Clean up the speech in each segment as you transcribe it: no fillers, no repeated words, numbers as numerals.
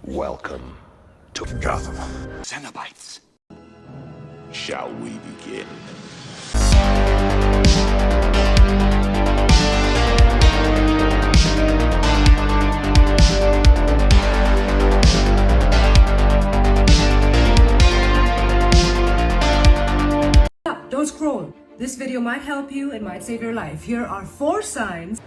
Welcome to Gotham. Cenobites. Shall we begin? Stop, don't scroll. This video might help you, it might save your life. Here are 4 signs.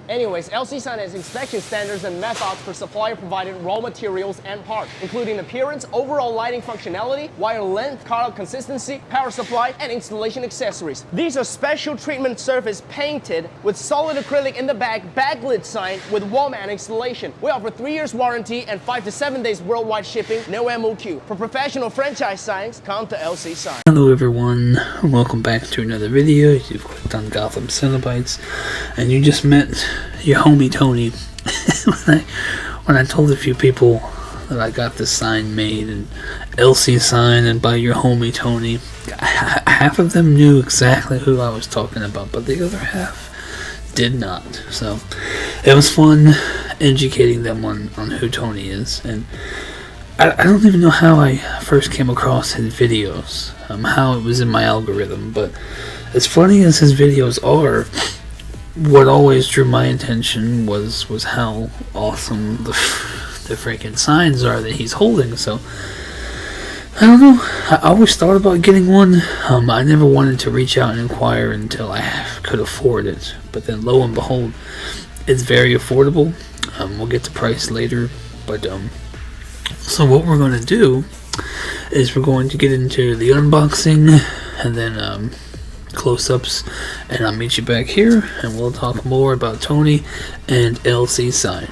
Anyways, LC Sign has inspection standards and methods for supplier-provided raw materials and parts, including appearance, overall lighting functionality, wire length, color consistency, power supply, and installation accessories. These are special treatment surface painted with solid acrylic in the back, backlit sign with wall mount installation. We offer 3 years warranty and 5 to 7 days worldwide shipping, no MOQ. For professional franchise signs, come to LC Sign. Hello everyone, welcome back to another video. You've clicked on Gotham Cenobites, and you just met your homie Tony. when I told a few people that I got this sign made, and LC Sign and by your homie Tony, half of them knew exactly who I was talking about, but the other half did not. So it was fun educating them on who Tony is. And I don't even know how I first came across his videos, how it was in my algorithm, but as funny as his videos are, what always drew my attention was how awesome the freaking signs are that he's holding. So I don't know, I always thought about getting one. I never wanted to reach out and inquire until I could afford it, but then lo and behold, it's very affordable. We'll get to price later, but so what we're going to do is we're going to get into the unboxing and then close-ups, and I'll meet you back here and we'll talk more about Tony and LC Sign.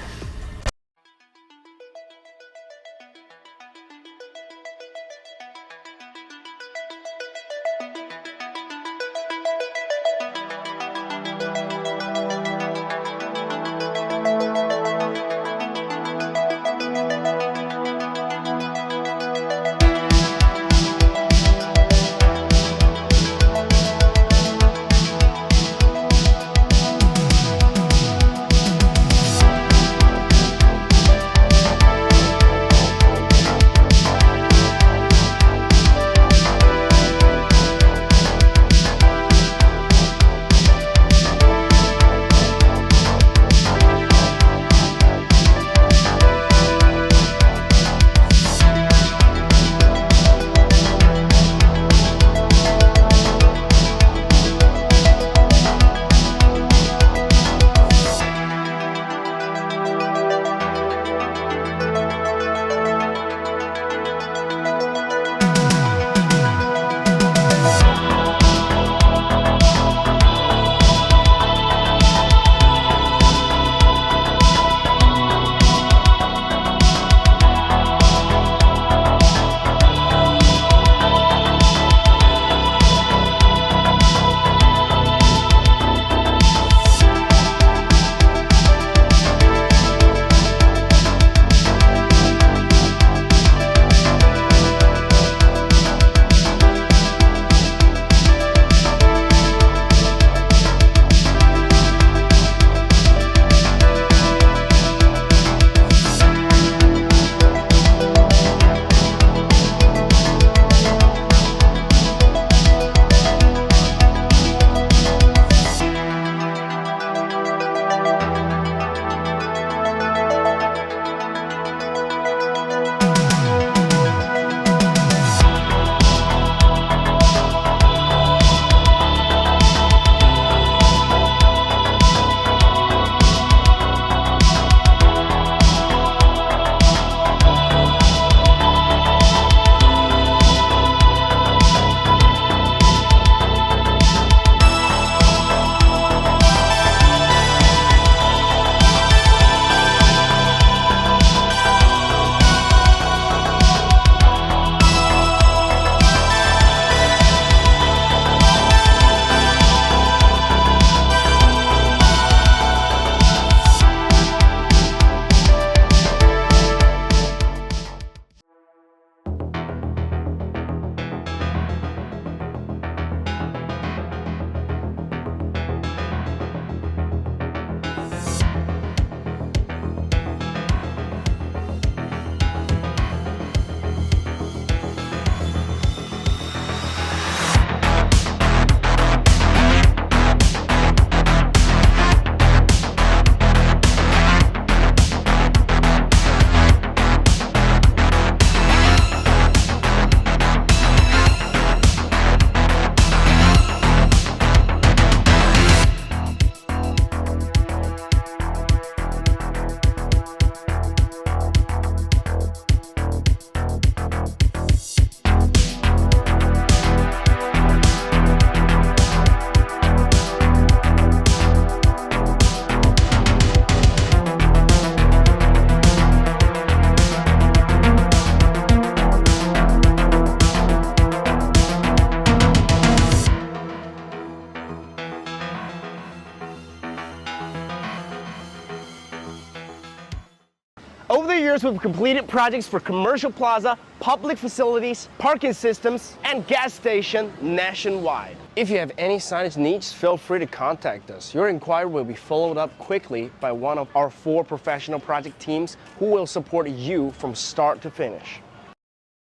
Over the years, we've completed projects for commercial plaza, public facilities, parking systems, and gas station nationwide. If you have any signage needs, feel free to contact us. Your inquiry will be followed up quickly by one of our 4 professional project teams who will support you from start to finish.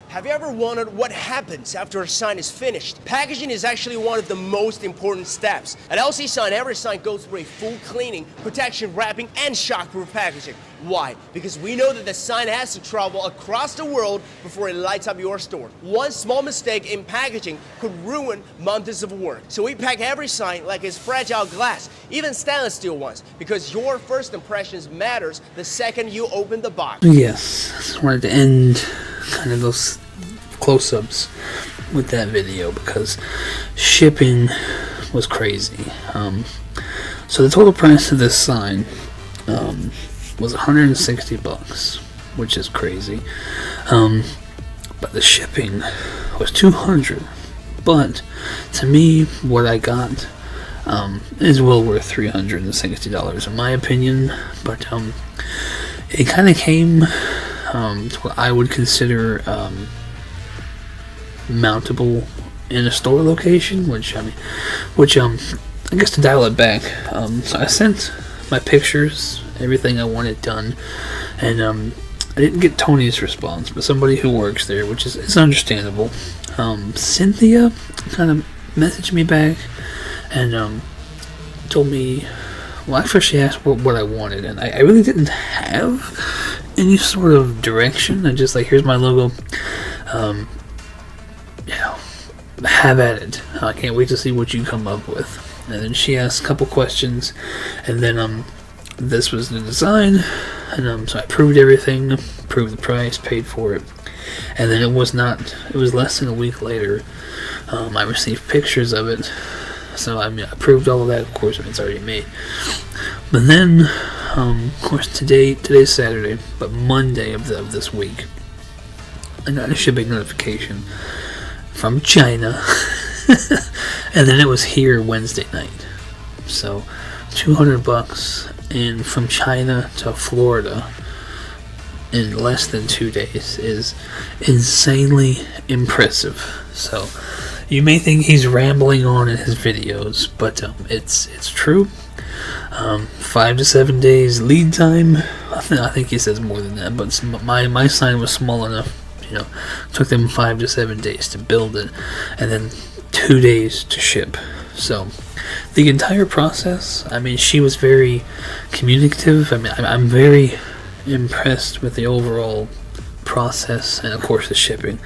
Have you ever wondered what happens after a sign is finished? Packaging is actually one of the most important steps. At LC Sign, every sign goes through a full cleaning, protection, wrapping, and shockproof packaging. Why? Because we know that the sign has to travel across the world before it lights up your store. One small mistake in packaging could ruin months of work. So we pack every sign like it's fragile glass, even stainless steel ones, because your first impressions matters the second you open the box. Yes, I just wanted to end kind of those close-ups with that video because shipping was crazy. So the total price of this sign was $160, which is crazy. But the shipping was $200. But to me, what I got is well worth $360 in my opinion. But it kind of came to what I would consider mountable in a store location, which I guess to dial it back, so I sent my pictures, everything I wanted done, and I didn't get Tony's response, but somebody who works there, which is understandable. Cynthia kind of messaged me back and told me, well, I first asked what I wanted, and I really didn't have any sort of direction. I just like, here's my logo, have at it. I can't wait to see what you come up with. And then she asked a couple questions, and then this was the design, and so I approved everything, approved the price, paid for it, and then it was less than a week later, I received pictures of it. So I approved all of that. Of course, it's already made. But then, of course, today's Saturday, but Monday of this week, I got a shipping notification from China, and then it was here Wednesday night. So, $200, and from China to Florida in less than 2 days is insanely impressive. So, you may think he's rambling on in his videos, but it's true. 5 to 7 days lead time. I think he says more than that, but my sign was small enough. Took them 5 to 7 days to build it, and then 2 days to ship. So the entire process, she was very communicative. I'm very impressed with the overall process, and of course the shipping.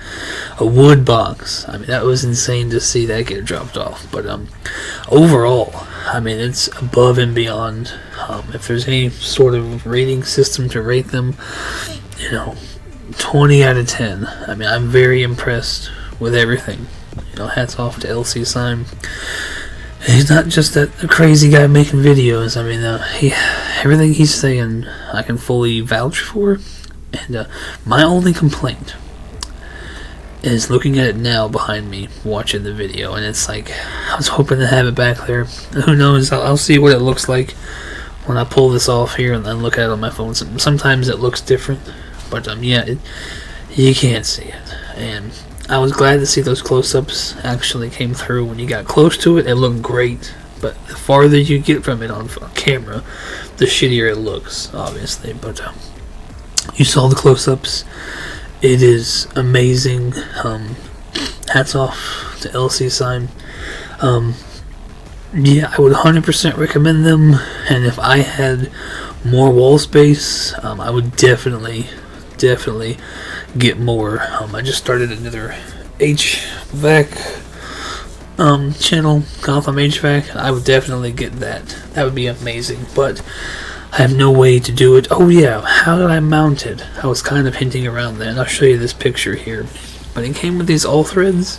A wood box, that was insane to see that get dropped off. But overall, it's above and beyond. If there's any sort of rating system to rate them, 20 out of 10. I'm very impressed with everything. Hats off to LC Sign. He's not just a crazy guy making videos. Everything he's saying, I can fully vouch for. And my only complaint is looking at it now behind me, watching the video, and it's like, I was hoping to have it back there. Who knows? I'll see what it looks like when I pull this off here and then look at it on my phone. Sometimes it looks different, but you can't see it. And I was glad to see those close-ups actually came through. When you got close to it, it looked great, but the farther you get from it on camera, the shittier it looks, obviously. But you saw the close-ups. It is amazing. Hats off to LC Sign. I would 100% recommend them, and if I had more wall space, I would definitely get more. I just started another HVAC channel, Gotham HVAC. I would definitely get that. That would be amazing, but I have no way to do it. Oh yeah, how did I mount it? I was kind of hinting around that, and I'll show you this picture here. But it came with these all threads,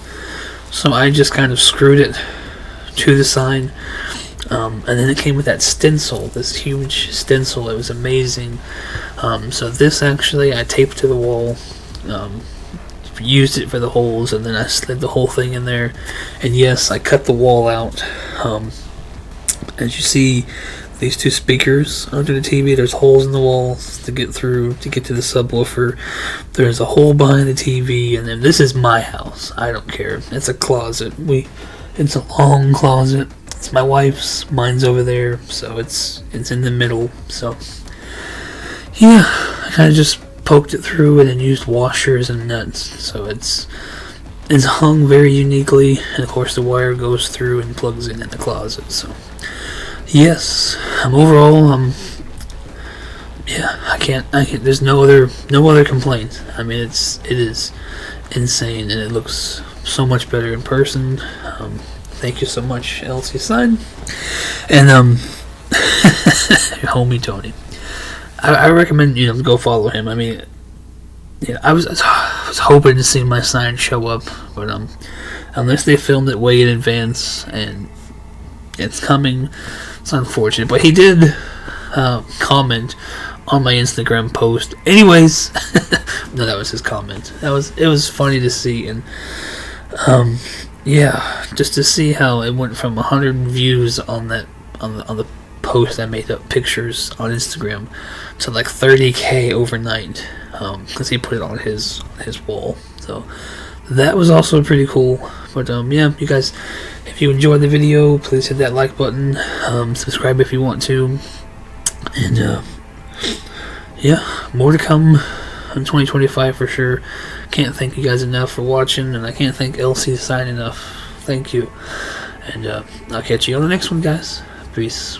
so I just kind of screwed it to the sign, and then it came with that stencil, this huge stencil. It was amazing. So this actually I taped to the wall, used it for the holes, and then I slid the whole thing in there. And yes, I cut the wall out. As you see, these two speakers under the TV. There's holes in the walls to get through, to get to the subwoofer. There's a hole behind the TV, and then this is my house. I don't care. It's a closet. It's a long closet. It's my wife's. Mine's over there, so it's in the middle. So yeah, I kind of just poked it through and then used washers and nuts. So it's hung very uniquely, and of course the wire goes through and plugs in the closet. So yes, overall, yeah, I can't. There's no other complaint. I mean, it is insane, and it looks so much better in person. Thank you so much, LC Sign, and your homie Tony. I recommend go follow him. I mean, I was hoping to see my sign show up, but unless they filmed it way in advance and it's coming, it's unfortunate. But he did comment on my Instagram post. Anyways, no, that was his comment. It was funny to see, and yeah, just to see how it went from 100 views on the post I made up pictures on Instagram to like 30K overnight, because he put it on his wall. So that was also pretty cool. But yeah, you guys, if you enjoyed the video, please hit that like button, subscribe if you want to, and yeah, more to come in 2025 for sure. Can't thank you guys enough for watching, and I can't thank LC Sign enough. Thank you, and I'll catch you on the next one, guys. Peace.